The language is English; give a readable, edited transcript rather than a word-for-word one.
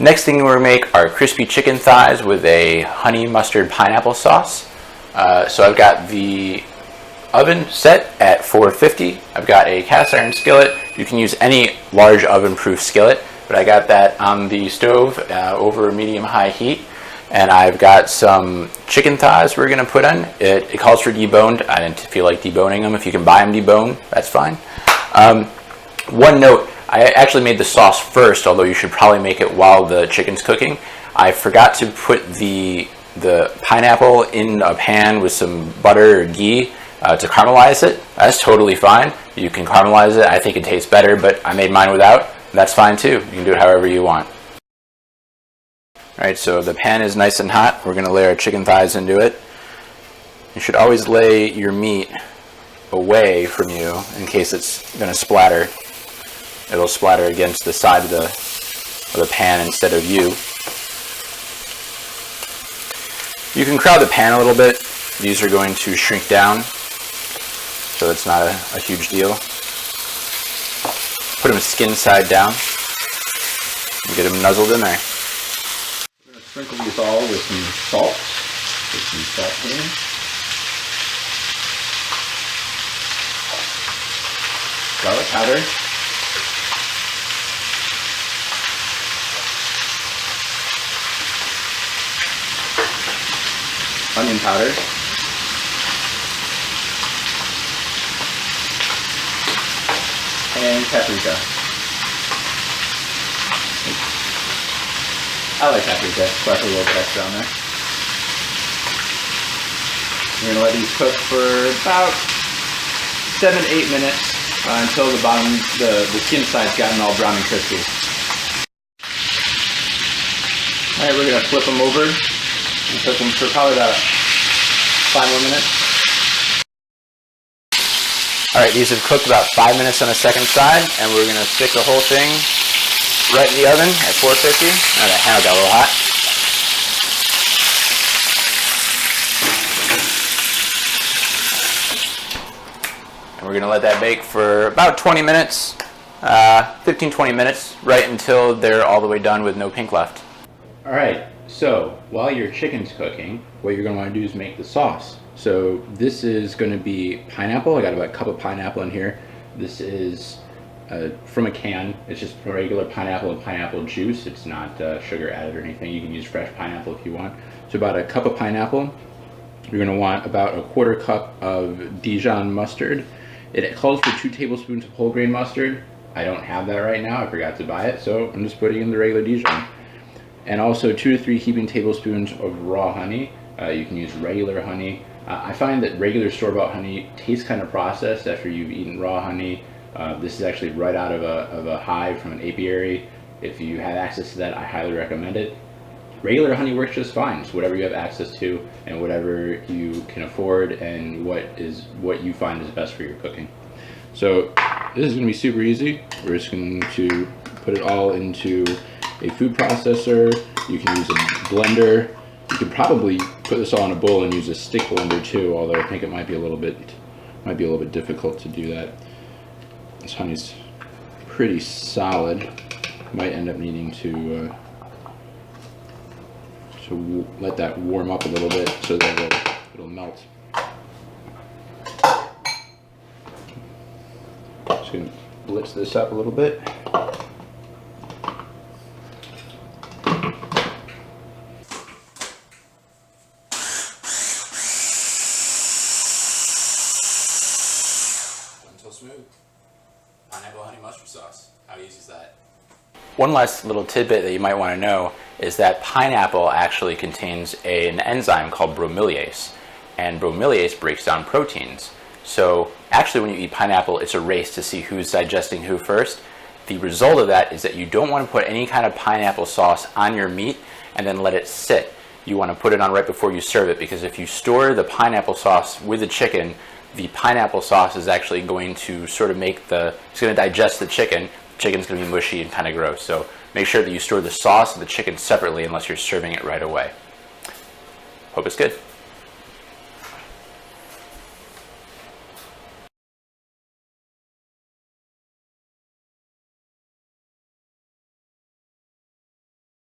Next thing we're going to make are crispy chicken thighs with a honey mustard pineapple sauce. So I've got the oven set at 450. I've got a cast iron skillet. You can use any large oven-proof skillet, but I got that on the stove over medium-high heat. And I've got some chicken thighs we're going to put in. It calls for deboned. I didn't feel like deboning them. If you can buy them deboned, that's fine. One note, I actually made the sauce first, although you should probably make it while the chicken's cooking. I forgot to put the pineapple in a pan with some butter or ghee to caramelize it. That's totally fine. You can caramelize it. I think it tastes better, but I made mine without. That's fine too. You can do it however you want. Alright, so the pan is nice and hot. We're going to lay our chicken thighs into it. You should always lay your meat away from you in case it's going to splatter. It'll splatter against the side of the pan instead of you. You can crowd the pan a little bit. These are going to shrink down, so it's not a huge deal. Put them skin side down and get them nuzzled in there. We're going to sprinkle these all with some salt. Put some salt in. Garlic powder. Onion powder. And paprika. I like paprika, so I put a little bit extra on there. We're going to let these cook for about 7-8 minutes until the bottom, the skin side's gotten all brown and crispy. Alright, we're going to flip them over and cook them for probably about 5 more minutes. Alright, these have cooked about 5 minutes on the second side, and we're going to stick the whole thing right in the oven at 450. Now that handle got a little hot. And we're going to let that bake for about 20 minutes, 15-20 minutes, right until they're all the way done with no pink left. Alright, so while your chicken's cooking, what you're going to want to do is make the sauce. So this is going to be pineapple. I got about a cup of pineapple in here. This is from a can. It's just regular pineapple and pineapple juice. It's not sugar added or anything. You can use fresh pineapple if you want. So about a cup of pineapple. You're going to want about a 1/4 cup of Dijon mustard. It calls for 2 tablespoons of whole grain mustard. I don't have that right now. I forgot to buy it, so I'm just putting in the regular Dijon. And also 2 to 3 heaping tablespoons of raw honey. You can use regular honey. I find that regular store-bought honey tastes kind of processed after you've eaten raw honey. This is actually right out of a hive from an apiary. If you have access to that, I highly recommend it. Regular honey works just fine. It's whatever you have access to and whatever you can afford and what you find is best for your cooking. So this is going to be super easy. We're just going to put it all into a food processor. You can use a blender. You could probably put this all in a bowl and use a stick blender too, although I think it might be a little bit difficult to do that. This honey's pretty solid. Might end up needing to let that warm up a little bit so that it'll melt. Just gonna blitz this up a little bit. Smooth. Pineapple honey mustard sauce. How easy is that? One last little tidbit that you might want to know is that pineapple actually contains an enzyme called bromeliase, and bromeliase breaks down proteins. So actually when you eat pineapple, it's a race to see who's digesting who first. The result of that is that you don't want to put any kind of pineapple sauce on your meat and then let it sit. You want to put it on right before you serve it, because if you store the pineapple sauce with the chicken, the pineapple sauce is actually going to sort of it's going to digest the chicken. The chicken's going to be mushy and kind of gross. So make sure that you store the sauce and the chicken separately unless you're serving it right away. Hope it's good.